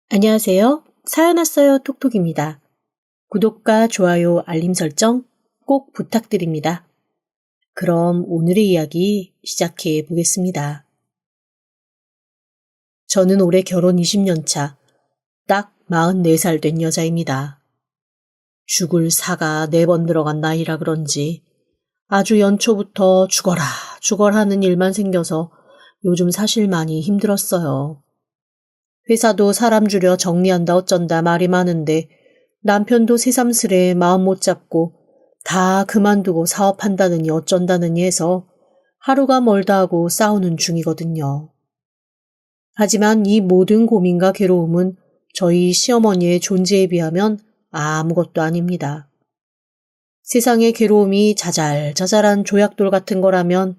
안녕하세요. 사연 왔어요 톡톡입니다. 구독과 좋아요, 알림 설정 꼭 부탁드립니다. 그럼 오늘의 이야기 시작해 보겠습니다. 저는 올해 결혼 20년 차, 딱 44살 된 여자입니다. 죽을 사가 4번 들어간 나이라 그런지 아주 연초부터 죽어라 하는 일만 생겨서 요즘 사실 많이 힘들었어요. 회사도 사람 줄여 정리한다 어쩐다 말이 많은데 남편도 새삼스레 마음 못 잡고 다 그만두고 사업한다느니 어쩐다느니 해서 하루가 멀다 하고 싸우는 중이거든요. 하지만 이 모든 고민과 괴로움은 저희 시어머니의 존재에 비하면 아무것도 아닙니다. 세상의 괴로움이 자잘자잘한 조약돌 같은 거라면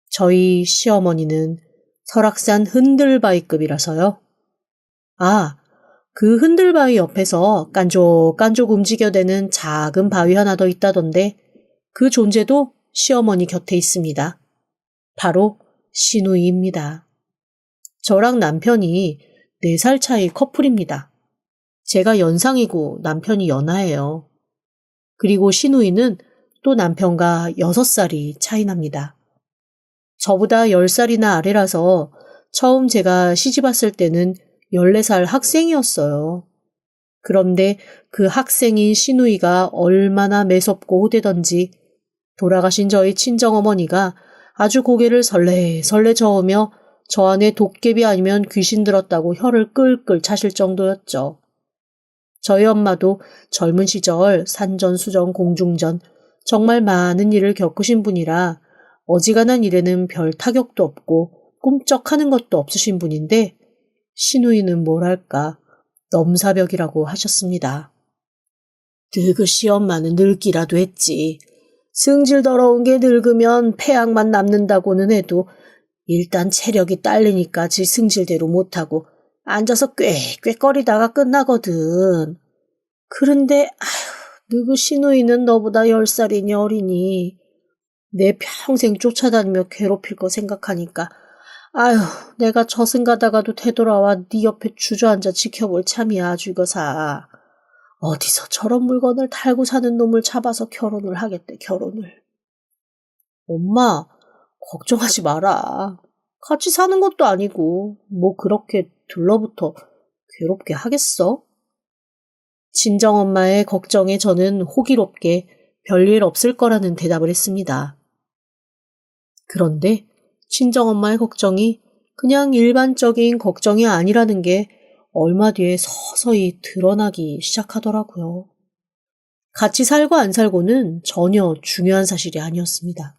저희 시어머니는 설악산 흔들바위급이라서요. 그 흔들바위 옆에서 깐족깐족 움직여대는 작은 바위 하나 더 있다던데 그 존재도 시어머니 곁에 있습니다. 바로 시누이입니다. 저랑 남편이 4살 차이 커플입니다. 제가 연상이고 남편이 연하예요. 그리고 시누이는 또 남편과 6살이 차이 납니다. 저보다 10살이나 아래라서 처음 제가 시집 왔을 때는 14살 학생이었어요. 그런데 그 학생인 시누이가 얼마나 매섭고 호되던지 돌아가신 저희 친정어머니가 아주 고개를 설레설레 저으며 저 안에 도깨비 아니면 귀신 들었다고 혀를 끌끌 차실 정도였죠. 저희 엄마도 젊은 시절 산전수전 공중전 정말 많은 일을 겪으신 분이라 어지간한 일에는 별 타격도 없고 꿈쩍하는 것도 없으신 분인데 시누이는 뭐랄까 넘사벽이라고 하셨습니다. 늙으시 엄마는 늙기라도 했지. 승질 더러운 게 늙으면 폐악만 남는다고는 해도 일단 체력이 딸리니까 지 승질대로 못하고 앉아서 꾀꾀거리다가 끝나거든. 그런데 너그 시누이는 너보다 10살이니 어리니 내 평생 쫓아다니며 괴롭힐 거 생각하니까 내가 저승 가다가도 되돌아와 네 옆에 주저앉아 지켜볼 참이야 아주 이거사. 어디서 저런 물건을 달고 사는 놈을 잡아서 결혼을 하겠대 결혼을. 엄마 걱정하지 마라. 같이 사는 것도 아니고 뭐 그렇게 둘러붙어 괴롭게 하겠어? 친정엄마의 걱정에 저는 호기롭게 별일 없을 거라는 대답을 했습니다. 그런데 친정엄마의 걱정이 그냥 일반적인 걱정이 아니라는 게 얼마 뒤에 서서히 드러나기 시작하더라고요. 같이 살고 안 살고는 전혀 중요한 사실이 아니었습니다.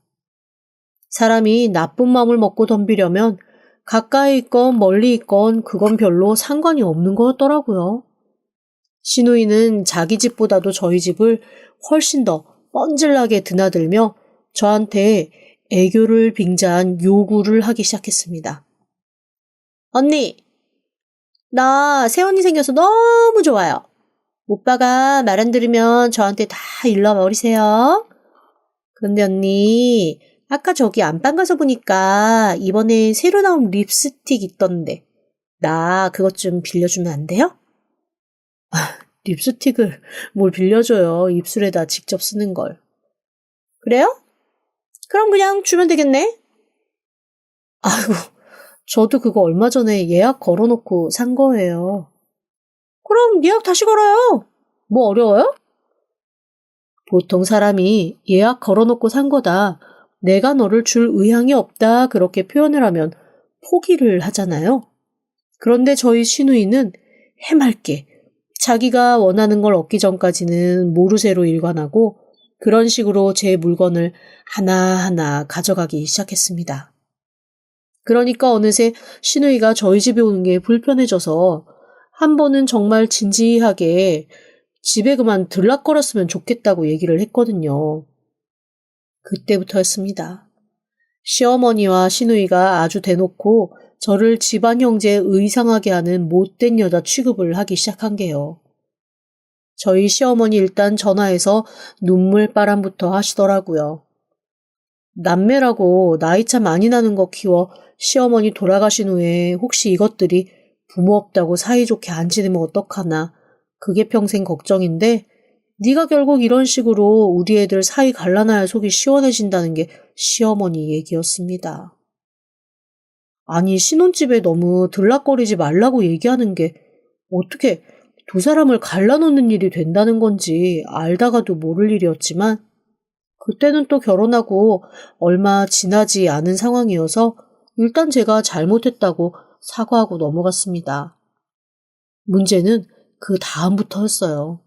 사람이 나쁜 마음을 먹고 덤비려면 가까이 있건 멀리 있건 그건 별로 상관이 없는 거였더라고요. 시누이는 자기 집보다도 저희 집을 훨씬 더 뻔질나게 드나들며 저한테 애교를 빙자한 요구를 하기 시작했습니다. 언니, 나 새언니 생겨서 너무 좋아요. 오빠가 말 안 들으면 저한테 다 일러버리세요. 그런데 언니, 아까 저기 안방 가서 보니까 이번에 새로 나온 립스틱 있던데 나 그것 좀 빌려주면 안 돼요? 립스틱을 뭘 빌려줘요. 입술에다 직접 쓰는 걸. 그래요? 그럼 그냥 주면 되겠네? 아이고, 저도 그거 얼마 전에 예약 걸어놓고 산 거예요. 그럼 예약 다시 걸어요. 뭐 어려워요? 보통 사람이 예약 걸어놓고 산 거다. 내가 너를 줄 의향이 없다. 그렇게 표현을 하면 포기를 하잖아요. 그런데 저희 시누이는 해맑게 자기가 원하는 걸 얻기 전까지는 모르쇠로 일관하고 그런 식으로 제 물건을 하나하나 가져가기 시작했습니다. 그러니까 어느새 시누이가 저희 집에 오는 게 불편해져서 한 번은 정말 진지하게 집에 그만 들락거렸으면 좋겠다고 얘기를 했거든요. 그때부터였습니다. 시어머니와 시누이가 아주 대놓고 저를 집안 형제에 의상하게 하는 못된 여자 취급을 하기 시작한 게요. 저희 시어머니 일단 전화해서 눈물바람부터 하시더라고요. 남매라고 나이 차 많이 나는 거 키워 시어머니 돌아가신 후에 혹시 이것들이 부모 없다고 사이좋게 안 지내면 어떡하나. 그게 평생 걱정인데 네가 결국 이런 식으로 우리 애들 사이 갈라놔야 속이 시원해진다는 게 시어머니 얘기였습니다. 아니 신혼집에 너무 들락거리지 말라고 얘기하는 게 어떻게 두 사람을 갈라놓는 일이 된다는 건지 알다가도 모를 일이었지만 그때는 또 결혼하고 얼마 지나지 않은 상황이어서 일단 제가 잘못했다고 사과하고 넘어갔습니다. 문제는 그 다음부터였어요.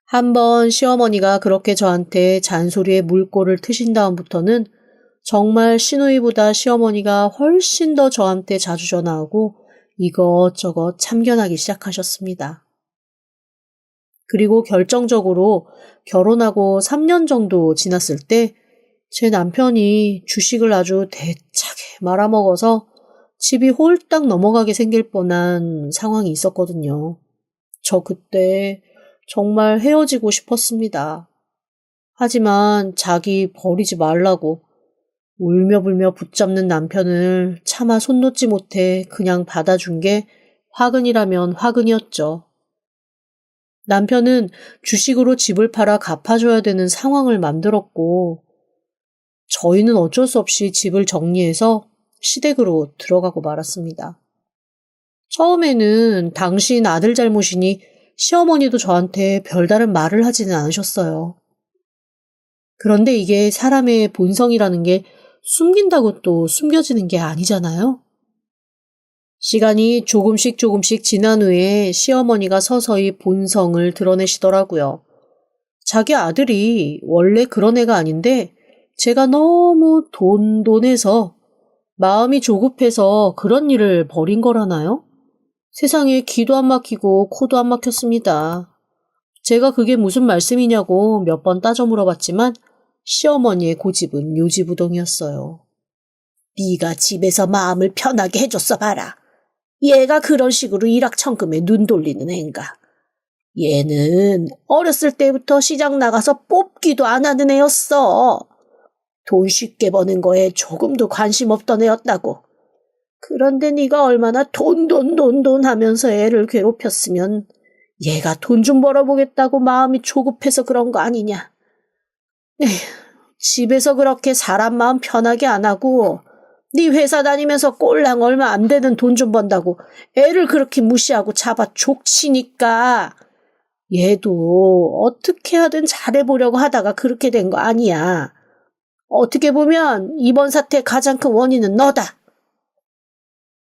한번 시어머니가 그렇게 저한테 잔소리에 물꼬를 트신 다음부터는 정말 시누이보다 시어머니가 훨씬 더 저한테 자주 전화하고 이것저것 참견하기 시작하셨습니다. 그리고 결정적으로 결혼하고 3년 정도 지났을 때 제 남편이 주식을 아주 대차게 말아먹어서 집이 홀딱 넘어가게 생길 뻔한 상황이 있었거든요. 저 그때 정말 헤어지고 싶었습니다. 하지만 자기 버리지 말라고 울며불며 붙잡는 남편을 차마 손 놓지 못해 그냥 받아준 게 화근이라면 화근이었죠. 남편은 주식으로 집을 팔아 갚아줘야 되는 상황을 만들었고 저희는 어쩔 수 없이 집을 정리해서 시댁으로 들어가고 말았습니다. 처음에는 당신 아들 잘못이니 시어머니도 저한테 별다른 말을 하지는 않으셨어요. 그런데 이게 사람의 본성이라는 게 숨긴다고 또 숨겨지는 게 아니잖아요. 시간이 조금씩 지난 후에 시어머니가 서서히 본성을 드러내시더라고요. 자기 아들이 원래 그런 애가 아닌데 제가 너무 돈해서 마음이 조급해서 그런 일을 벌인 거라나요? 세상에 귀도 안 막히고 코도 안 막혔습니다. 제가 그게 무슨 말씀이냐고 몇 번 따져 물어봤지만 시어머니의 고집은 요지부동이었어요. 네가 집에서 마음을 편하게 해줬어 봐라. 얘가 그런 식으로 일확천금에 눈 돌리는 애인가. 얘는 어렸을 때부터 시장 나가서 뽑기도 안 하는 애였어. 돈 쉽게 버는 거에 조금도 관심 없던 애였다고. 그런데 네가 얼마나 돈 하면서 애를 괴롭혔으면 얘가 돈 좀 벌어보겠다고 마음이 조급해서 그런 거 아니냐. 에휴, 집에서 그렇게 사람 마음 편하게 안 하고 네 회사 다니면서 꼴랑 얼마 안 되는 돈 좀 번다고 애를 그렇게 무시하고 잡아 족치니까 얘도 어떻게 하든 잘해보려고 하다가 그렇게 된 거 아니야. 어떻게 보면 이번 사태의 가장 큰 원인은 너다.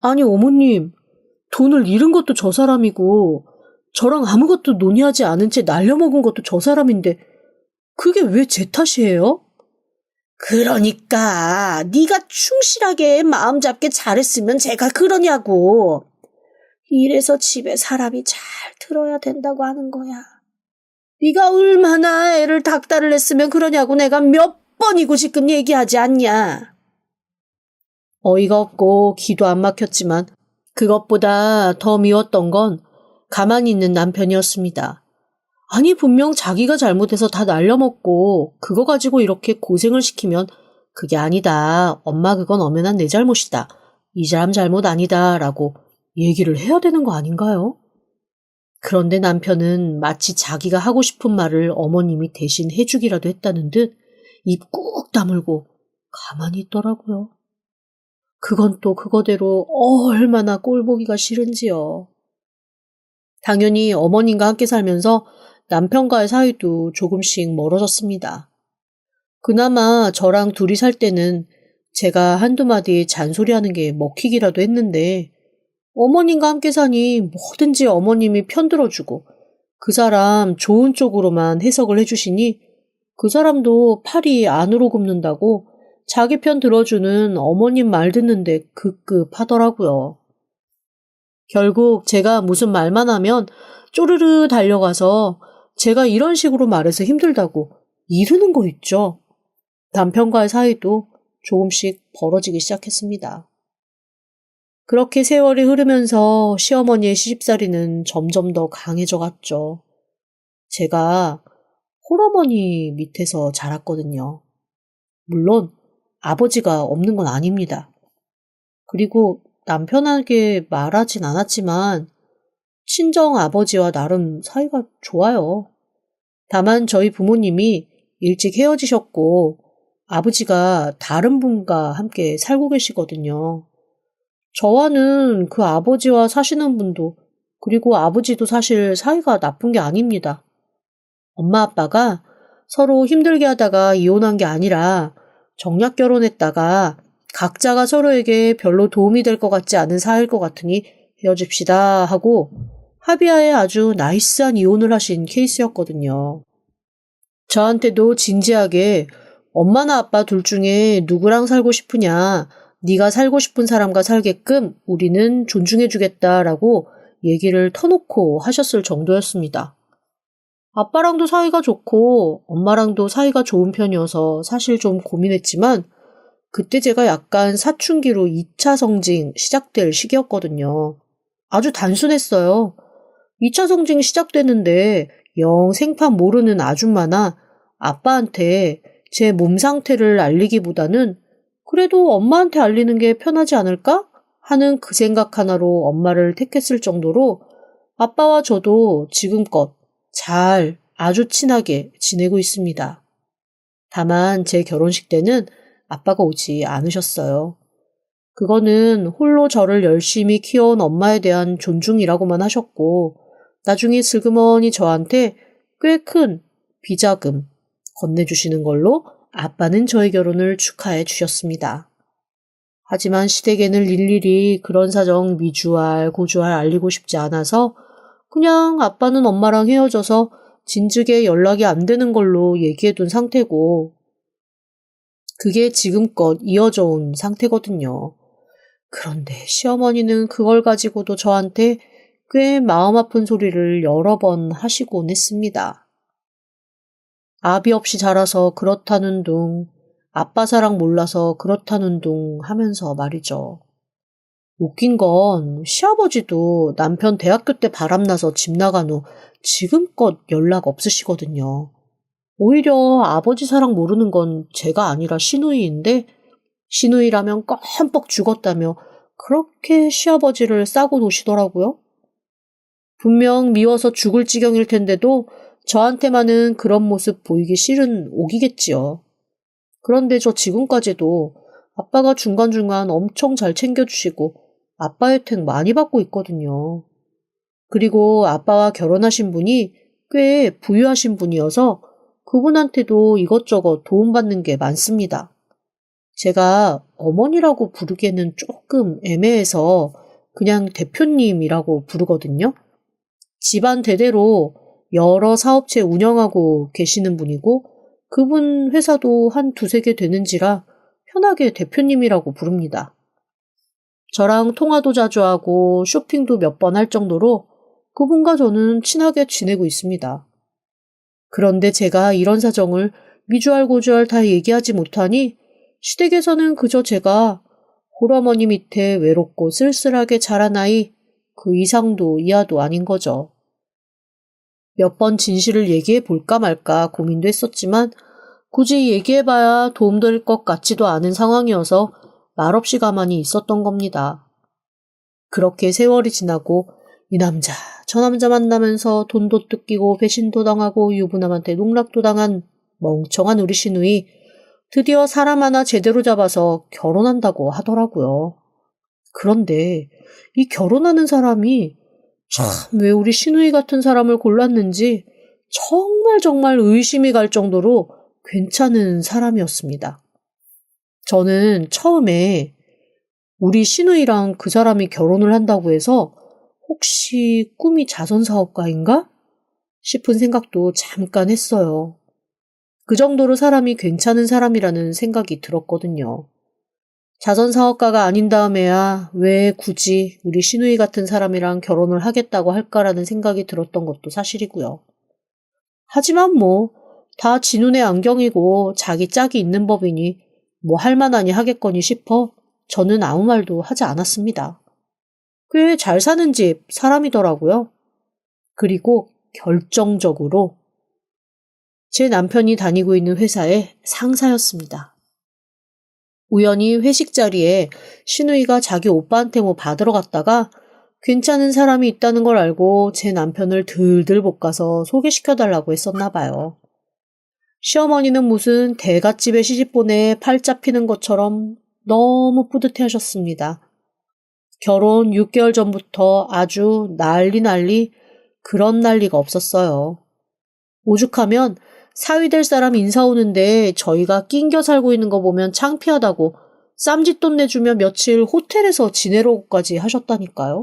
아니 어머님, 돈을 잃은 것도 저 사람이고 저랑 아무것도 논의하지 않은 채 날려먹은 것도 저 사람인데 그게 왜 제 탓이에요? 그러니까 네가 충실하게 마음 잡게 잘했으면 제가 그러냐고. 이래서 집에 사람이 잘 들어야 된다고 하는 거야. 네가 얼마나 애를 닥달을 했으면 그러냐고 내가 몇 번이고 지금 얘기하지 않냐. 어이가 없고 기도 안 막혔지만 그것보다 더 미웠던 건 가만히 있는 남편이었습니다. 아니 분명 자기가 잘못해서 다 날려먹고 그거 가지고 이렇게 고생을 시키면 그게 아니다. 엄마 그건 엄연한 내 잘못이다. 이 사람 잘못 아니다. 라고 얘기를 해야 되는 거 아닌가요? 그런데 남편은 마치 자기가 하고 싶은 말을 어머님이 대신 해주기라도 했다는 듯 입 꾹 다물고 가만히 있더라고요. 그건 또 그거대로 얼마나 꼴보기가 싫은지요. 당연히 어머님과 함께 살면서 남편과의 사이도 조금씩 멀어졌습니다. 그나마 저랑 둘이 살 때는 제가 한두 마디 잔소리하는 게 먹히기라도 했는데 어머님과 함께 사니 뭐든지 어머님이 편들어주고 그 사람 좋은 쪽으로만 해석을 해주시니 그 사람도 팔이 안으로 굽는다고 자기 편 들어주는 어머님 말 듣는데 급급하더라고요. 결국 제가 무슨 말만 하면 쪼르르 달려가서 제가 이런 식으로 말해서 힘들다고 이르는 거 있죠. 남편과의 사이도 조금씩 벌어지기 시작했습니다. 그렇게 세월이 흐르면서 시어머니의 시집살이는 점점 더 강해져 갔죠. 제가 홀어머니 밑에서 자랐거든요. 물론 아버지가 없는 건 아닙니다. 그리고 남편에게 말하진 않았지만 친정 아버지와 나름 사이가 좋아요. 다만 저희 부모님이 일찍 헤어지셨고 아버지가 다른 분과 함께 살고 계시거든요. 저와는 그 아버지와 사시는 분도 그리고 아버지도 사실 사이가 나쁜 게 아닙니다. 엄마 아빠가 서로 힘들게 하다가 이혼한 게 아니라 정략 결혼했다가 각자가 서로에게 별로 도움이 될 것 같지 않은 사이일 것 같으니 헤어집시다 하고 합의하에 아주 나이스한 이혼을 하신 케이스였거든요. 저한테도 진지하게 엄마나 아빠 둘 중에 누구랑 살고 싶으냐, 네가 살고 싶은 사람과 살게끔 우리는 존중해주겠다라고 얘기를 터놓고 하셨을 정도였습니다. 아빠랑도 사이가 좋고 엄마랑도 사이가 좋은 편이어서 사실 좀 고민했지만 그때 제가 약간 사춘기로 2차 성징 시작될 시기였거든요. 아주 단순했어요. 2차 성징 시작되는데 영 생판 모르는 아줌마나 아빠한테 제 몸 상태를 알리기보다는 그래도 엄마한테 알리는 게 편하지 않을까? 하는 그 생각 하나로 엄마를 택했을 정도로 아빠와 저도 지금껏 잘 아주 친하게 지내고 있습니다. 다만 제 결혼식 때는 아빠가 오지 않으셨어요. 그거는 홀로 저를 열심히 키워온 엄마에 대한 존중이라고만 하셨고 나중에 슬그머니 저한테 꽤 큰 비자금 건네주시는 걸로 아빠는 저의 결혼을 축하해 주셨습니다. 하지만 시댁에는 일일이 그런 사정 미주알 고주알 알리고 싶지 않아서 그냥 아빠는 엄마랑 헤어져서 진즉에 연락이 안 되는 걸로 얘기해둔 상태고 그게 지금껏 이어져 온 상태거든요. 그런데 시어머니는 그걸 가지고도 저한테 꽤 마음 아픈 소리를 여러 번 하시곤 했습니다. 아비 없이 자라서 그렇다는 둥, 아빠 사랑 몰라서 그렇다는 둥 하면서 말이죠. 웃긴 건 시아버지도 남편 대학교 때 바람나서 집 나간 후 지금껏 연락 없으시거든요. 오히려 아버지 사랑 모르는 건 제가 아니라 시누이인데 시누이라면 껌뻑 죽었다며 그렇게 시아버지를 싸고 노시더라고요. 분명 미워서 죽을 지경일 텐데도 저한테만은 그런 모습 보이기 싫은 옥이겠지요. 그런데 저 지금까지도 아빠가 중간중간 엄청 잘 챙겨주시고 아빠 혜택 많이 받고 있거든요. 그리고 아빠와 결혼하신 분이 꽤 부유하신 분이어서 그분한테도 이것저것 도움받는 게 많습니다. 제가 어머니라고 부르기에는 조금 애매해서 그냥 대표님이라고 부르거든요. 집안 대대로 여러 사업체 운영하고 계시는 분이고 그분 회사도 한 두세 개 되는지라 편하게 대표님이라고 부릅니다. 저랑 통화도 자주 하고 쇼핑도 몇 번 할 정도로 그분과 저는 친하게 지내고 있습니다. 그런데 제가 이런 사정을 미주알 고주알 다 얘기하지 못하니 시댁에서는 그저 제가 홀어머니 밑에 외롭고 쓸쓸하게 자란 아이 그 이상도 이하도 아닌 거죠. 몇 번 진실을 얘기해 볼까 말까 고민도 했었지만 굳이 얘기해봐야 도움될 것 같지도 않은 상황이어서 말없이 가만히 있었던 겁니다. 그렇게 세월이 지나고 이 남자 저 남자 만나면서 돈도 뜯기고 배신도 당하고 유부남한테 농락도 당한 멍청한 우리 시누이 드디어 사람 하나 제대로 잡아서 결혼한다고 하더라고요. 그런데 이 결혼하는 사람이 참 왜 우리 시누이 같은 사람을 골랐는지 정말 의심이 갈 정도로 괜찮은 사람이었습니다. 저는 처음에 우리 시누이랑 그 사람이 결혼을 한다고 해서 혹시 꿈이 자선사업가인가? 싶은 생각도 잠깐 했어요. 그 정도로 사람이 괜찮은 사람이라는 생각이 들었거든요. 자선사업가가 아닌 다음에야 왜 굳이 우리 시누이 같은 사람이랑 결혼을 하겠다고 할까라는 생각이 들었던 것도 사실이고요. 하지만 다 지 눈에 안경이고 자기 짝이 있는 법이니 할만하니 하겠거니 싶어 저는 아무 말도 하지 않았습니다. 꽤 잘 사는 집 사람이더라고요. 그리고 결정적으로 제 남편이 다니고 있는 회사의 상사였습니다. 우연히 회식 자리에 신우이가 자기 오빠한테 뭐 받으러 갔다가 괜찮은 사람이 있다는 걸 알고 제 남편을 들들 볶아서 소개시켜달라고 했었나 봐요. 시어머니는 무슨 대갓집에 시집보내 팔 잡히는 것처럼 너무 뿌듯해 하셨습니다. 결혼 6개월 전부터 아주 난리 그런 난리가 없었어요. 오죽하면 사위 될 사람 인사 오는데 저희가 낑겨 살고 있는 거 보면 창피하다고 쌈짓돈 내주며 며칠 호텔에서 지내려고까지 하셨다니까요.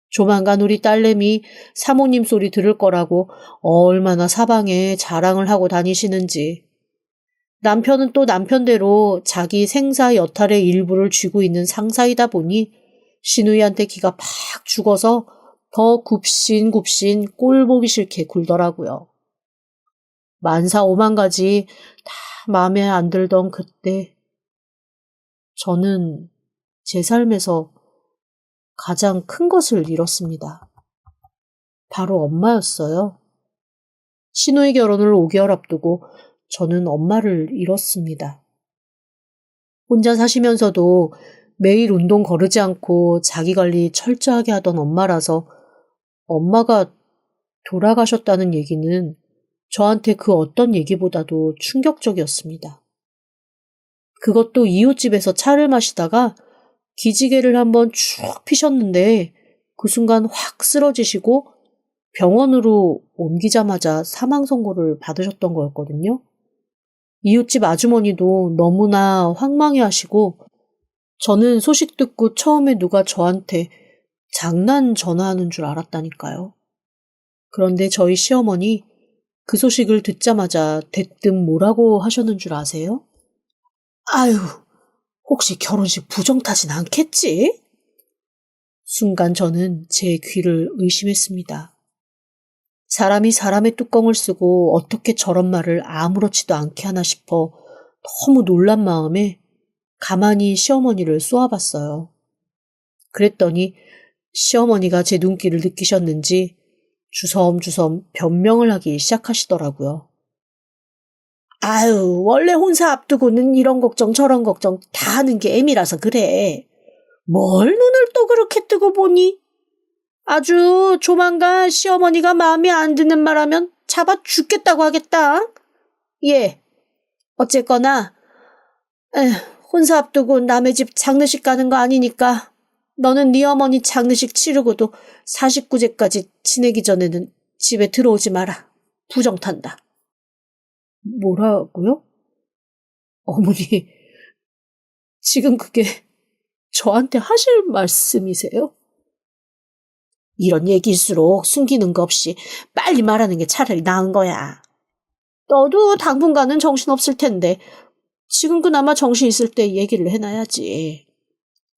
조만간 우리 딸내미 사모님 소리 들을 거라고 얼마나 사방에 자랑을 하고 다니시는지. 남편은 또 남편대로 자기 생사 여탈의 일부를 쥐고 있는 상사이다 보니 신우이한테 기가 팍 죽어서 더 굽신굽신 꼴 보기 싫게 굴더라고요. 만사 오만 가지 다 마음에 안 들던 그때 저는 제 삶에서 가장 큰 것을 잃었습니다. 바로 엄마였어요. 신우이 결혼을 5개월 앞두고 저는 엄마를 잃었습니다. 혼자 사시면서도 매일 운동 거르지 않고 자기 관리 철저하게 하던 엄마라서 엄마가 돌아가셨다는 얘기는 저한테 그 어떤 얘기보다도 충격적이었습니다. 그것도 이웃집에서 차를 마시다가 기지개를 한번 쭉 피셨는데 그 순간 확 쓰러지시고 병원으로 옮기자마자 사망 선고를 받으셨던 거였거든요. 이웃집 아주머니도 너무나 황망해 하시고 저는 소식 듣고 처음에 누가 저한테 장난 전화하는 줄 알았다니까요. 그런데 저희 시어머니 그 소식을 듣자마자 대뜸 뭐라고 하셨는 줄 아세요? 아유, 혹시 결혼식 부정타진 않겠지? 순간 저는 제 귀를 의심했습니다. 사람이 사람의 뚜껑을 쓰고 어떻게 저런 말을 아무렇지도 않게 하나 싶어 너무 놀란 마음에 가만히 시어머니를 쏘아봤어요. 그랬더니 시어머니가 제 눈길을 느끼셨는지 주섬주섬 변명을 하기 시작하시더라고요. 아유, 원래 혼사 앞두고는 이런 걱정 저런 걱정 다 하는 게 애미라서 그래. 뭘 눈을 또 그렇게 뜨고 보니? 아주 조만간 시어머니가 마음에 안 드는 말하면 잡아 죽겠다고 하겠다. 예, 어쨌거나 혼사 앞두고 남의 집 장례식 가는 거 아니니까 너는 네 어머니 장례식 치르고도 49제까지 지내기 전에는 집에 들어오지 마라. 부정 탄다. 뭐라고요? 어머니, 지금 그게 저한테 하실 말씀이세요? 이런 얘기일수록 숨기는 거 없이 빨리 말하는 게 차라리 나은 거야. 너도 당분간은 정신없을 텐데 지금 그나마 정신 있을 때 얘기를 해놔야지.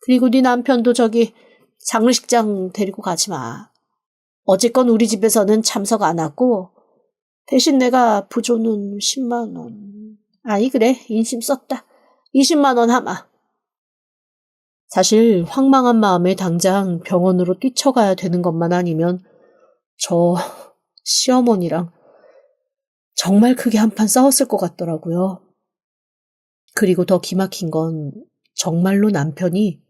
그리고 네 남편도 저기 장례식장 데리고 가지 마. 어쨌건 우리 집에서는 참석 안 하고 대신 내가 부조는 10만 원. 아니 그래, 인심 썼다. 20만 원 하마. 사실 황망한 마음에 당장 병원으로 뛰쳐가야 되는 것만 아니면 저 시어머니랑 정말 크게 한판 싸웠을 것 같더라고요. 그리고 더 기막힌 건 정말로 남편이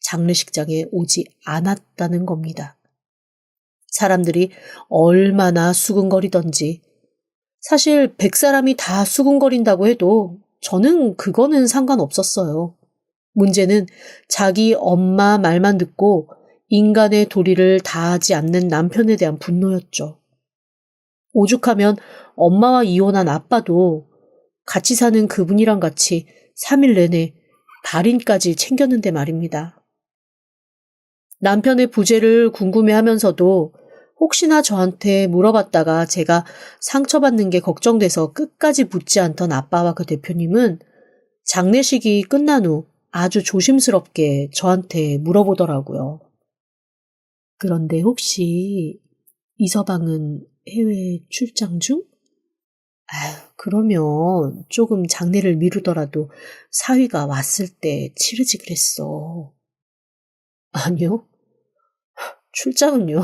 장례식장에 오지 않았다는 겁니다. 사람들이 얼마나 수근거리던지 사실 100사람이 다 수근거린다고 해도 저는 그거는 상관없었어요. 문제는 자기 엄마 말만 듣고 인간의 도리를 다하지 않는 남편에 대한 분노였죠. 오죽하면 엄마와 이혼한 아빠도 같이 사는 그분이랑 같이 3일 내내 발인까지 챙겼는데 말입니다. 남편의 부재를 궁금해하면서도 혹시나 저한테 물어봤다가 제가 상처받는 게 걱정돼서 끝까지 묻지 않던 아빠와 그 대표님은 장례식이 끝난 후 아주 조심스럽게 저한테 물어보더라고요. 그런데 혹시 이서방은 해외 출장 중? 아유, 그러면 조금 장례를 미루더라도 사위가 왔을 때 치르지 그랬어. 아니요. 출장은요.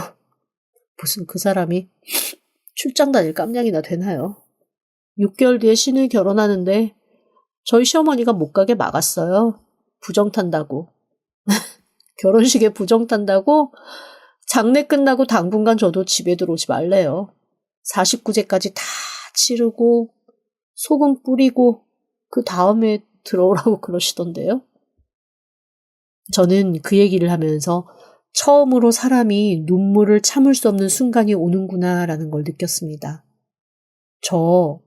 무슨 그 사람이 출장 다닐 깜냥이나 되나요? 6개월 뒤에 신우이 결혼하는데 저희 시어머니가 못 가게 막았어요. 부정 탄다고. 결혼식에 부정 탄다고? 장례 끝나고 당분간 저도 집에 들어오지 말래요. 49제까지 다 치르고 소금 뿌리고 그 다음에 들어오라고 그러시던데요. 저는 그 얘기를 하면서 처음으로 사람이 눈물을 참을 수 없는 순간이 오는구나라는 걸 느꼈습니다. 저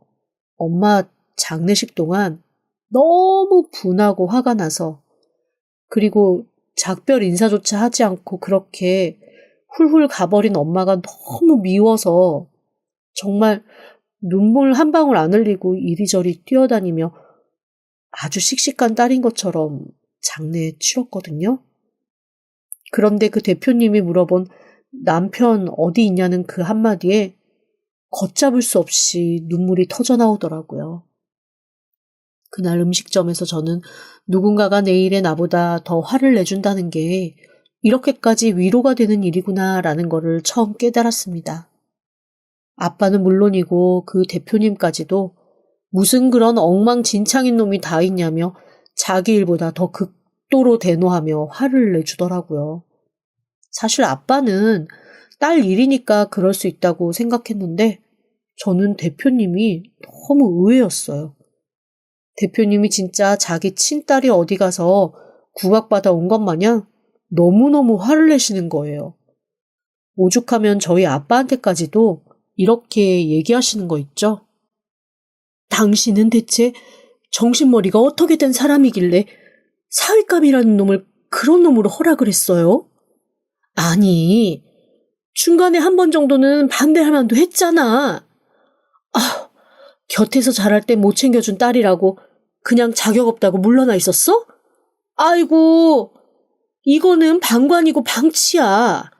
엄마 장례식 동안 너무 분하고 화가 나서, 그리고 작별 인사조차 하지 않고 그렇게 훌훌 가버린 엄마가 너무 미워서 정말 눈물 한 방울 안 흘리고 이리저리 뛰어다니며 아주 씩씩한 딸인 것처럼 장례에 치렀거든요. 그런데 그 대표님이 물어본 남편 어디 있냐는 그 한마디에 걷잡을 수 없이 눈물이 터져 나오더라고요. 그날 음식점에서 저는 누군가가 내 일에 나보다 더 화를 내준다는 게 이렇게까지 위로가 되는 일이구나라는 거를 처음 깨달았습니다. 아빠는 물론이고 그 대표님까지도 무슨 그런 엉망진창인 놈이 다 있냐며 자기 일보다 더 극도로 대노하며 화를 내주더라고요. 사실 아빠는 딸 일이니까 그럴 수 있다고 생각했는데 저는 대표님이 너무 의외였어요. 대표님이 진짜 자기 친딸이 어디 가서 구박받아 온 것 마냥 너무너무 화를 내시는 거예요. 오죽하면 저희 아빠한테까지도 이렇게 얘기하시는 거 있죠? 당신은 대체 정신머리가 어떻게 된 사람이길래 사윗감이라는 놈을 그런 놈으로 허락을 했어요? 아니, 중간에 한 번 정도는 반대할 만도 했잖아. 곁에서 자랄 때 못 챙겨준 딸이라고 그냥 자격 없다고 물러나 있었어? 아이고, 이거는 방관이고 방치야.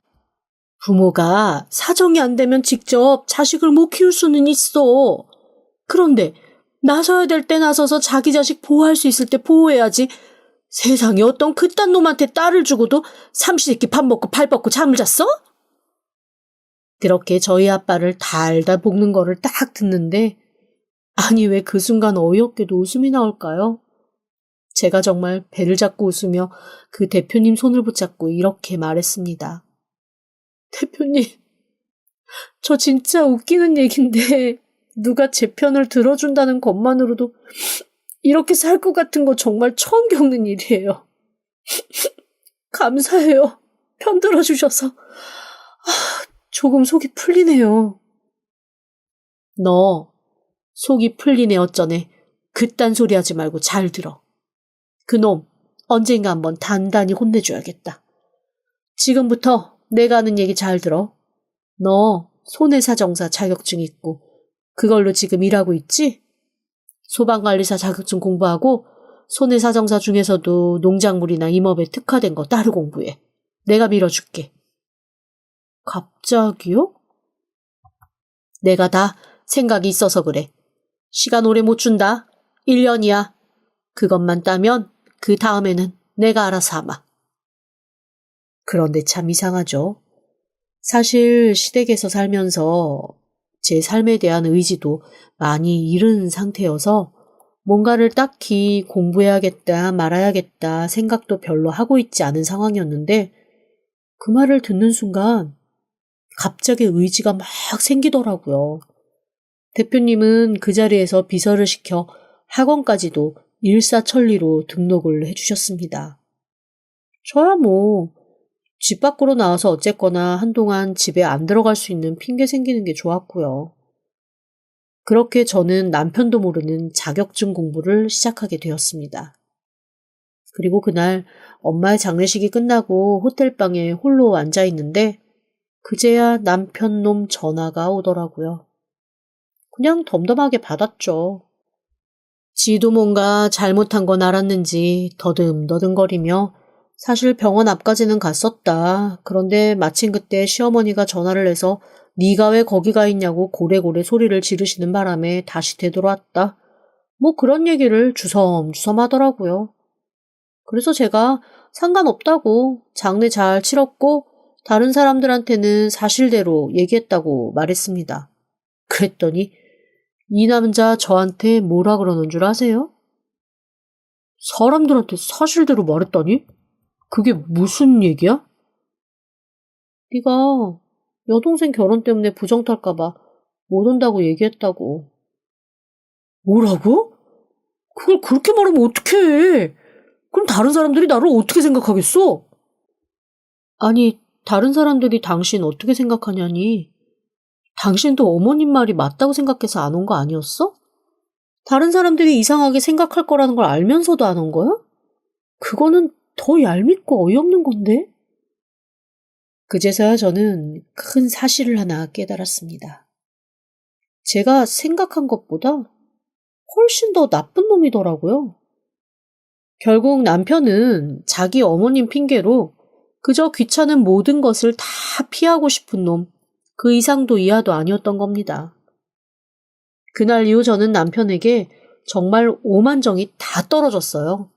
부모가 사정이 안 되면 직접 자식을 못 키울 수는 있어. 그런데 나서야 될 때 나서서 자기 자식 보호할 수 있을 때 보호해야지. 세상에 어떤 그딴 놈한테 딸을 주고도 삼시세끼 밥 먹고 발 뻗고 잠을 잤어? 그렇게 저희 아빠를 달달 볶는 거를 딱 듣는데, 아니 왜 그 순간 어이없게도 웃음이 나올까요? 제가 정말 배를 잡고 웃으며 그 대표님 손을 붙잡고 이렇게 말했습니다. 대표님, 저 진짜 웃기는 얘긴데 누가 제 편을 들어준다는 것만으로도 이렇게 살 것 같은 거 정말 처음 겪는 일이에요. 감사해요. 편 들어주셔서. 조금 속이 풀리네요. 너 속이 풀리네 어쩌네. 그딴 소리 하지 말고 잘 들어. 그놈 언젠가 한번 단단히 혼내줘야겠다. 지금부터 내가 하는 얘기 잘 들어. 너 손해사정사 자격증 있고 그걸로 지금 일하고 있지? 소방관리사 자격증 공부하고 손해사정사 중에서도 농작물이나 임업에 특화된 거 따로 공부해. 내가 밀어줄게. 갑자기요? 내가 다 생각이 있어서 그래. 시간 오래 못 준다. 1년이야. 그것만 따면 그 다음에는 내가 알아서 하마. 그런데 참 이상하죠. 사실 시댁에서 살면서 제 삶에 대한 의지도 많이 잃은 상태여서 뭔가를 딱히 공부해야겠다 말아야겠다 생각도 별로 하고 있지 않은 상황이었는데 그 말을 듣는 순간 갑자기 의지가 막 생기더라고요. 대표님은 그 자리에서 비서를 시켜 학원까지도 일사천리로 등록을 해주셨습니다. 저야 뭐 집 밖으로 나와서 어쨌거나 한동안 집에 안 들어갈 수 있는 핑계 생기는 게 좋았고요. 그렇게 저는 남편도 모르는 자격증 공부를 시작하게 되었습니다. 그리고 그날 엄마의 장례식이 끝나고 호텔방에 홀로 앉아있는데 그제야 남편 놈 전화가 오더라고요. 그냥 덤덤하게 받았죠. 지도 뭔가 잘못한 건 알았는지 더듬더듬거리며 사실 병원 앞까지는 갔었다. 그런데 마침 그때 시어머니가 전화를 해서 네가 왜 거기 가 있냐고 고래고래 소리를 지르시는 바람에 다시 되돌아왔다. 뭐 그런 얘기를 주섬주섬 하더라고요. 그래서 제가 상관없다고 장례 잘 치렀고 다른 사람들한테는 사실대로 얘기했다고 말했습니다. 그랬더니 이 남자 저한테 뭐라 그러는 줄 아세요? 사람들한테 사실대로 말했다니? 그게 무슨 얘기야? 네가 여동생 결혼 때문에 부정 탈까봐 못 온다고 얘기했다고. 뭐라고? 그걸 그렇게 말하면 어떡해? 그럼 다른 사람들이 나를 어떻게 생각하겠어? 아니, 다른 사람들이 당신 어떻게 생각하냐니? 당신도 어머님 말이 맞다고 생각해서 안 온 거 아니었어? 다른 사람들이 이상하게 생각할 거라는 걸 알면서도 안 온 거야? 그거는 더 얄밉고 어이없는 건데? 그제서야 저는 큰 사실을 하나 깨달았습니다. 제가 생각한 것보다 훨씬 더 나쁜 놈이더라고요. 결국 남편은 자기 어머님 핑계로 그저 귀찮은 모든 것을 다 피하고 싶은 놈, 그 이상도 이하도 아니었던 겁니다. 그날 이후 저는 남편에게 정말 오만정이 다 떨어졌어요.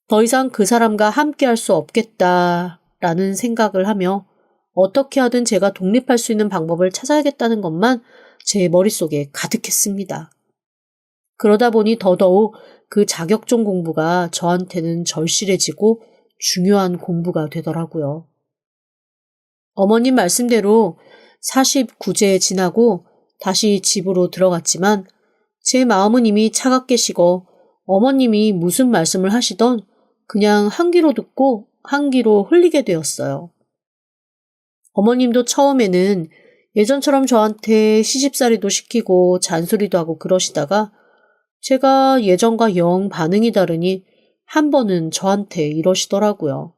더 이상 그 사람과 함께 할 수 없겠다라는 생각을 하며 어떻게 하든 제가 독립할 수 있는 방법을 찾아야겠다는 것만 제 머릿속에 가득했습니다. 그러다 보니 더더욱 그 자격증 공부가 저한테는 절실해지고 중요한 공부가 되더라고요. 어머님 말씀대로 49제 지나고 다시 집으로 들어갔지만 제 마음은 이미 차갑게 식어 어머님이 무슨 말씀을 하시던 그냥 한 귀로 듣고 한 귀로 흘리게 되었어요. 어머님도 처음에는 예전처럼 저한테 시집살이도 시키고 잔소리도 하고 그러시다가 제가 예전과 영 반응이 다르니 한 번은 저한테 이러시더라고요.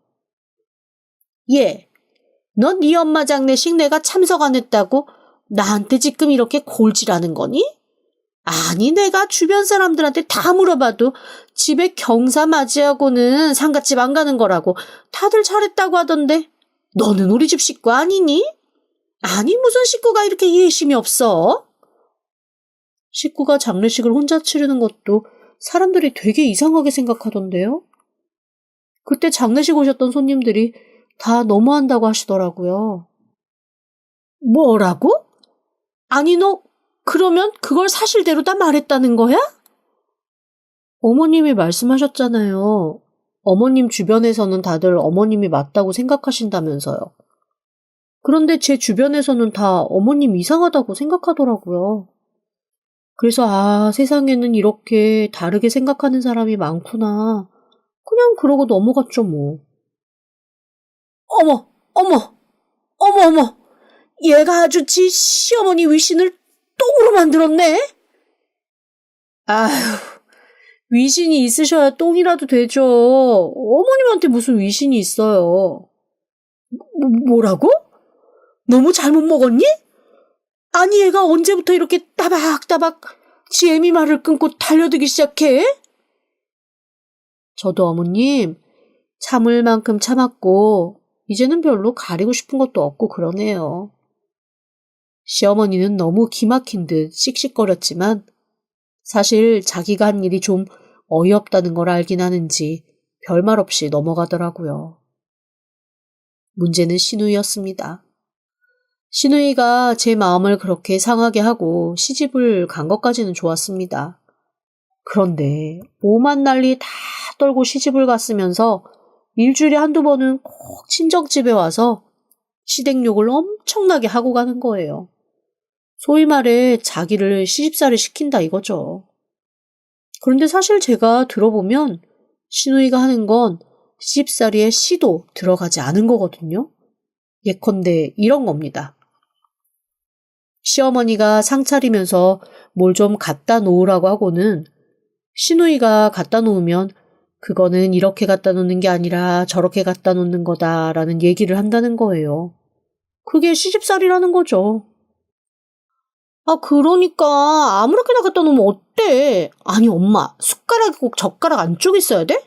얘, 너 네 엄마 장례식 내가 참석 안 했다고 나한테 지금 이렇게 골질하는 거니? 아니, 내가 주변 사람들한테 다 물어봐도 집에 경사 맞이하고는 상갓집 안 가는 거라고 다들 잘했다고 하던데 너는 우리 집 식구 아니니? 아니, 무슨 식구가 이렇게 예심이 없어? 식구가 장례식을 혼자 치르는 것도 사람들이 되게 이상하게 생각하던데요. 그때 장례식 오셨던 손님들이 다 너무한다고 하시더라고요. 뭐라고? 아니, 너 그러면 그걸 사실대로 다 말했다는 거야? 어머님이 말씀하셨잖아요. 어머님 주변에서는 다들 어머님이 맞다고 생각하신다면서요. 그런데 제 주변에서는 다 어머님 이상하다고 생각하더라고요. 그래서 세상에는 이렇게 다르게 생각하는 사람이 많구나. 그냥 그러고 넘어갔죠 뭐. 어머, 어머, 어머, 어머. 얘가 아주 지 시어머니 위신을 똥으로 만들었네? 아휴, 위신이 있으셔야 똥이라도 되죠. 어머님한테 무슨 위신이 있어요. 뭐라고? 너무 잘못 먹었니? 아니, 얘가 언제부터 이렇게 따박따박 지 애미 말을 끊고 달려들기 시작해? 저도 어머님 참을 만큼 참았고 이제는 별로 가리고 싶은 것도 없고 그러네요. 시어머니는 너무 기막힌 듯 씩씩거렸지만 사실 자기가 한 일이 좀 어이없다는 걸 알긴 하는지 별말 없이 넘어가더라고요. 문제는 신우이였습니다. 신우이가 제 마음을 그렇게 상하게 하고 시집을 간 것까지는 좋았습니다. 그런데 오만 난리 다 떨고 시집을 갔으면서 일주일에 한두 번은 꼭 친정집에 와서 시댁욕을 엄청나게 하고 가는 거예요. 소위 말해 자기를 시집살이 시킨다 이거죠. 그런데 사실 제가 들어보면 신우이가 하는 건 시집살이에 시도 들어가지 않은 거거든요. 예컨대 이런 겁니다. 시어머니가 상 차리면서 뭘 좀 갖다 놓으라고 하고는 시누이가 갖다 놓으면 그거는 이렇게 갖다 놓는 게 아니라 저렇게 갖다 놓는 거다라는 얘기를 한다는 거예요. 그게 시집살이라는 거죠. 그러니까 아무렇게나 갖다 놓으면 어때? 아니, 엄마, 숟가락이 꼭 젓가락 안쪽에 있어야 돼?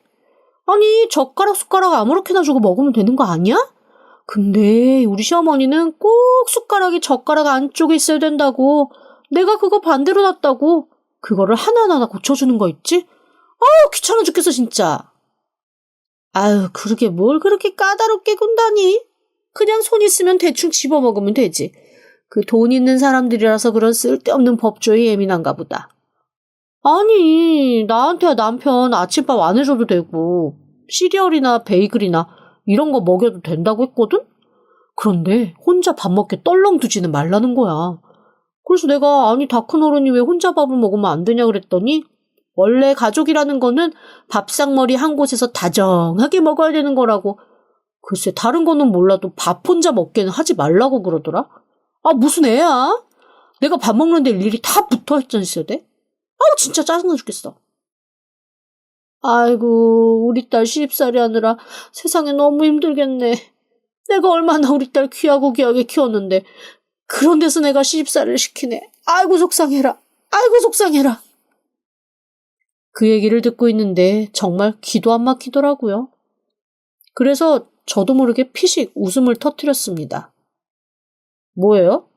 아니, 숟가락 아무렇게나 주고 먹으면 되는 거 아니야? 근데 우리 시어머니는 꼭 숟가락이 젓가락 안쪽에 있어야 된다고. 내가 그거 반대로 놨다고. 그거를 하나하나 고쳐주는 거 있지? 귀찮아 죽겠어 진짜. 그러게 뭘 그렇게 까다롭게 군다니. 그냥 손 있으면 대충 집어먹으면 되지. 그 돈 있는 사람들이라서 그런 쓸데없는 법조에 예민한가 보다. 아니, 나한테야 남편 아침밥 안 해줘도 되고, 시리얼이나 베이글이나 이런 거 먹여도 된다고 했거든? 그런데 혼자 밥 먹게 떨렁두지는 말라는 거야. 그래서 내가 아니 다 큰 어른이 왜 혼자 밥을 먹으면 안 되냐 그랬더니 원래 가족이라는 거는 밥상머리 한 곳에서 다정하게 먹어야 되는 거라고. 글쎄 다른 거는 몰라도 밥 혼자 먹게는 하지 말라고 그러더라. 아 무슨 애야? 내가 밥 먹는데 일일이 다 붙어 있어야 돼? 아우 진짜 짜증나 죽겠어. 아이고 우리 딸 시집살이 하느라 세상에 너무 힘들겠네. 내가 얼마나 우리 딸 귀하고 귀하게 키웠는데 그런 데서 내가 시집살이를 시키네. 아이고 속상해라. 아이고 속상해라. 그 얘기를 듣고 있는데 정말 기도 안 막히더라고요. 그래서 저도 모르게 피식 웃음을 터뜨렸습니다. 뭐예요?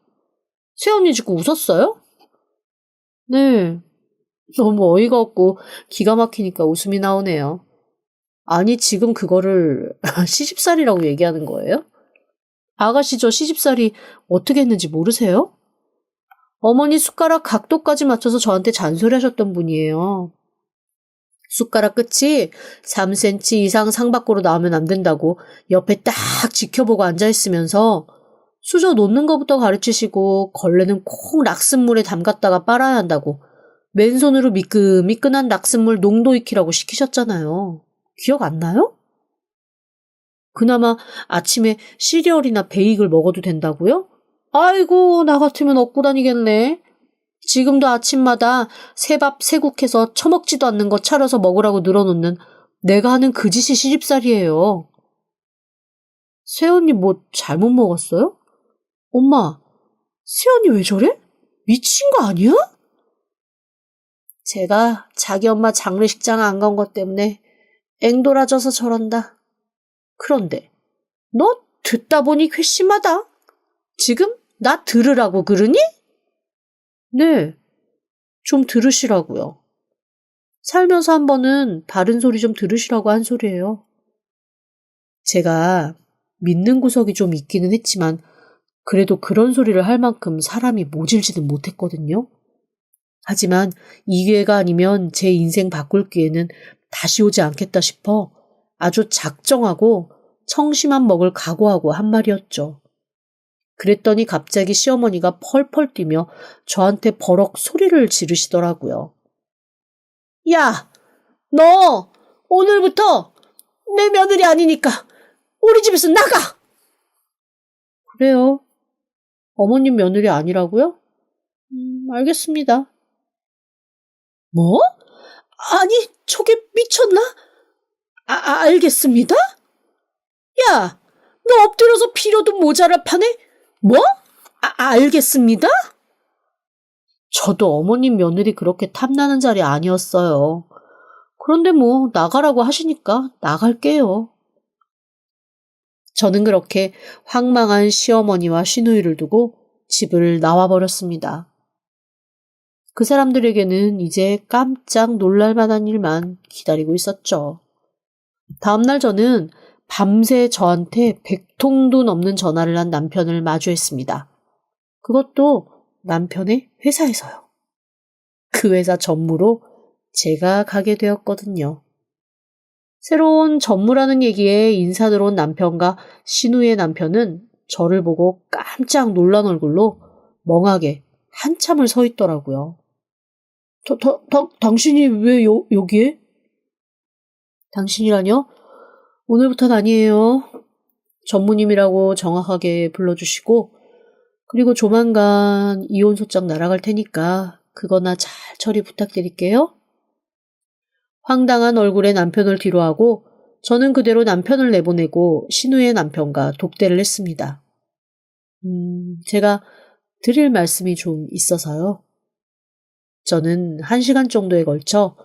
새언니 지금 웃었어요? 네. 너무 어이가 없고 기가 막히니까 웃음이 나오네요. 아니 지금 그거를 시집살이라고 얘기하는 거예요? 아가씨 저 시집살이 어떻게 했는지 모르세요? 어머니 숟가락 각도까지 맞춰서 저한테 잔소리하셨던 분이에요. 숟가락 끝이 3cm 이상 상밖으로 나오면 안 된다고 옆에 딱 지켜보고 앉아있으면서 수저 놓는 것부터 가르치시고 걸레는 콩 락슨물에 담갔다가 빨아야 한다고 맨손으로 미끈미끈한 락슨물 농도 익히라고 시키셨잖아요. 기억 안 나요? 그나마 아침에 시리얼이나 베이글 먹어도 된다고요? 아이고 나 같으면 얻고 다니겠네. 지금도 아침마다 새밥 새국해서 처먹지도 않는 거 차려서 먹으라고 늘어놓는 내가 하는 그 짓이 시집살이에요. 새언니 뭐 잘못 먹었어요? 엄마, 새언니 왜 저래? 미친 거 아니야? 제가 자기 엄마 장례식장 안 간 것 때문에 앵돌아져서 저런다. 그런데 너 듣다 보니 괘씸하다. 지금 나 들으라고 그러니? 네, 좀 들으시라고요. 살면서 한 번은 바른 소리 좀 들으시라고 한 소리예요. 제가 믿는 구석이 좀 있기는 했지만 그래도 그런 소리를 할 만큼 사람이 모질지는 못했거든요. 하지만 이 기회가 아니면 제 인생 바꿀 기회는 다시 오지 않겠다 싶어 아주 작정하고 청심환 먹을 각오하고 한 말이었죠. 그랬더니 갑자기 시어머니가 펄펄 뛰며 저한테 버럭 소리를 지르시더라고요. 야, 너 오늘부터 내 며느리 아니니까 우리 집에서 나가! 그래요? 어머님 며느리 아니라고요? 알겠습니다. 뭐? 아니, 저게 미쳤나? 알겠습니다? 야, 너 엎드려서 필요도 모자랄 판에? 뭐? 알겠습니다? 저도 어머님 며느리 그렇게 탐나는 자리 아니었어요. 그런데 뭐 나가라고 하시니까 나갈게요. 저는 그렇게 황망한 시어머니와 시누이를 두고 집을 나와버렸습니다. 그 사람들에게는 이제 깜짝 놀랄 만한 일만 기다리고 있었죠. 다음날 저는 밤새 저한테 100통도 넘는 전화를 한 남편을 마주했습니다. 그것도 남편의 회사에서요. 그 회사 전무로 제가 가게 되었거든요. 새로운 전무라는 얘기에 인사 들어온 남편과 신우의 남편은 저를 보고 깜짝 놀란 얼굴로 멍하게 한참을 서 있더라고요. 당신이 왜 여기에? 당신이라뇨? 오늘부터는 아니에요. 전무님이라고 정확하게 불러주시고 그리고 조만간 이혼소장 날아갈 테니까 그거나 잘 처리 부탁드릴게요. 황당한 얼굴의 남편을 뒤로하고 저는 그대로 남편을 내보내고 신우의 남편과 독대를 했습니다. 제가 드릴 말씀이 좀 있어서요. 저는 1시간 정도에 걸쳐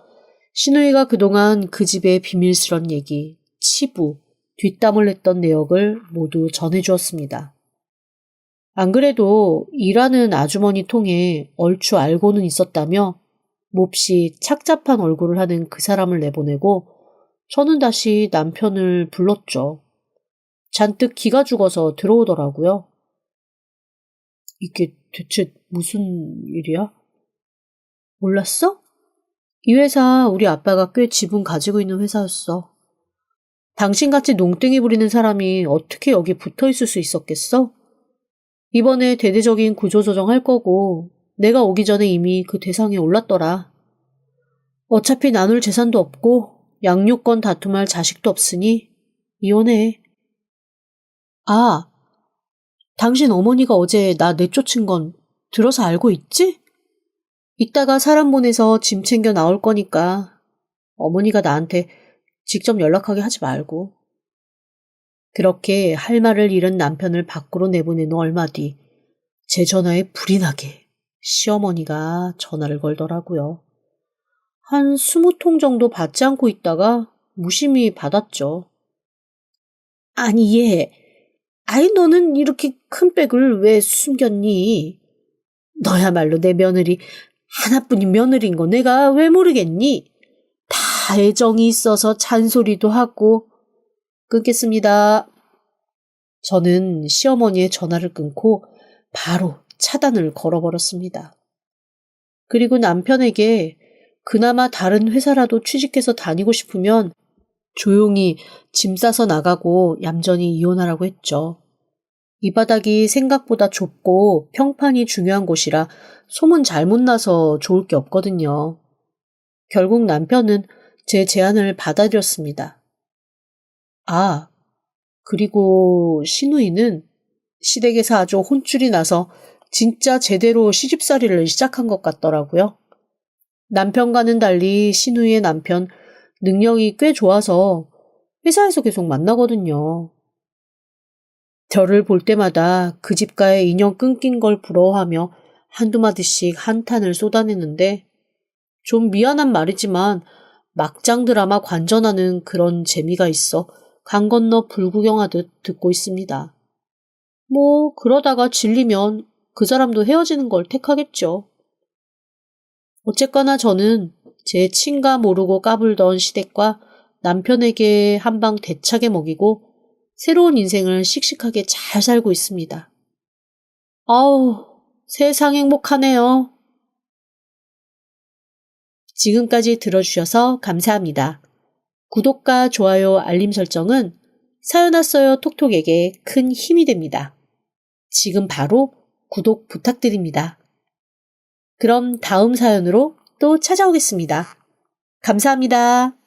신우이가 그동안 그 집의 비밀스런 얘기, 치부, 뒷담을 했던 내역을 모두 전해주었습니다. 안 그래도 일하는 아주머니 통해 얼추 알고는 있었다며 몹시 착잡한 얼굴을 하는 그 사람을 내보내고 저는 다시 남편을 불렀죠. 잔뜩 기가 죽어서 들어오더라고요. 이게 대체 무슨 일이야? 몰랐어? 이 회사 우리 아빠가 꽤 지분 가지고 있는 회사였어. 당신같이 농땡이 부리는 사람이 어떻게 여기 붙어 있을 수 있었겠어? 이번에 대대적인 구조조정 할 거고 내가 오기 전에 이미 그 대상에 올랐더라. 어차피 나눌 재산도 없고 양육권 다툼할 자식도 없으니 이혼해. 아, 당신 어머니가 어제 나 내쫓은 건 들어서 알고 있지? 이따가 사람 보내서 짐 챙겨 나올 거니까 어머니가 나한테 직접 연락하게 하지 말고. 그렇게 할 말을 잃은 남편을 밖으로 내보낸 후 얼마 뒤 제 전화에 불이 나게 시어머니가 전화를 걸더라고요. 한 20통 정도 받지 않고 있다가 무심히 받았죠. 아니 얘, 아이 너는 이렇게 큰 백을 왜 숨겼니? 너야말로 내 며느리, 하나뿐인 며느리인 거 내가 왜 모르겠니? 다 애정이 있어서 잔소리도 하고. 끊겠습니다. 저는 시어머니의 전화를 끊고 바로 차단을 걸어버렸습니다. 그리고 남편에게 그나마 다른 회사라도 취직해서 다니고 싶으면 조용히 짐 싸서 나가고 얌전히 이혼하라고 했죠. 이 바닥이 생각보다 좁고 평판이 중요한 곳이라 소문 잘못 나서 좋을 게 없거든요. 결국 남편은 제 제안을 받아들였습니다. 아, 그리고 시누이는 시댁에서 아주 혼쭐이 나서 진짜 제대로 시집살이를 시작한 것 같더라고요. 남편과는 달리 시누이의 남편 능력이 꽤 좋아서 회사에서 계속 만나거든요. 저를 볼 때마다 그 집과의 인연 끊긴 걸 부러워하며 한두 마디씩 한탄을 쏟아내는데 좀 미안한 말이지만 막장 드라마 관전하는 그런 재미가 있어 강 건너 불구경하듯 듣고 있습니다. 뭐 그러다가 질리면 그 사람도 헤어지는 걸 택하겠죠. 어쨌거나 저는 제 친가 모르고 까불던 시댁과 남편에게 한방 대차게 먹이고 새로운 인생을 씩씩하게 잘 살고 있습니다. 아우, 세상 행복하네요. 지금까지 들어주셔서 감사합니다. 구독과 좋아요, 알림 설정은 사연 왔어요 톡톡에게 큰 힘이 됩니다. 지금 바로 구독 부탁드립니다. 그럼 다음 사연으로 또 찾아오겠습니다. 감사합니다.